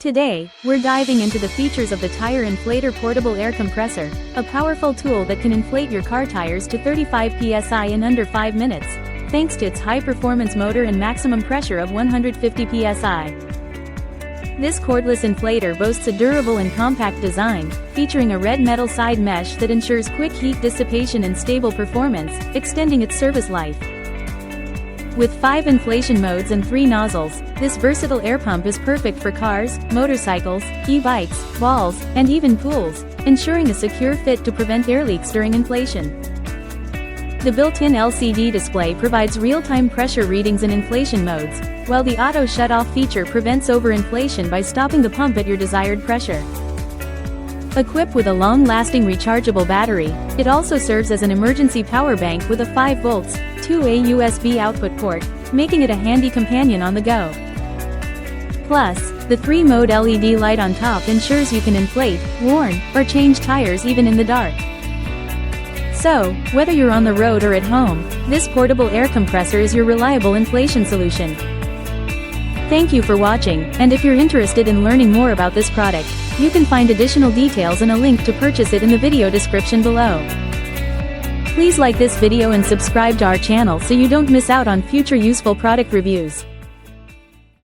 Today, we're diving into the features of the Tire Inflator Portable Air Compressor, a powerful tool that can inflate your car tires to 35 PSI in under 5 minutes, thanks to its high-performance motor and maximum pressure of 150 PSI. This cordless inflator boasts a durable and compact design, featuring a red metal side mesh that ensures quick heat dissipation and stable performance, extending its service life. With 5 inflation modes and 3 nozzles, this versatile air pump is perfect for cars, motorcycles, e-bikes, balls, and even pools, ensuring a secure fit to prevent air leaks during inflation. The built-in LCD display provides real-time pressure readings in inflation modes, while the auto shut-off feature prevents overinflation by stopping the pump at your desired pressure. Equipped with a long-lasting rechargeable battery, it also serves as an emergency power bank with a 5 volts, 2A USB output port, making it a handy companion on the go. Plus, the 3-mode LED light on top ensures you can inflate, warm, or change tires even in the dark. So, whether you're on the road or at home, this portable air compressor is your reliable inflation solution. Thank you for watching, and if you're interested in learning more about this product, you can find additional details and a link to purchase it in the video description below. Please like this video and subscribe to our channel so you don't miss out on future useful product reviews.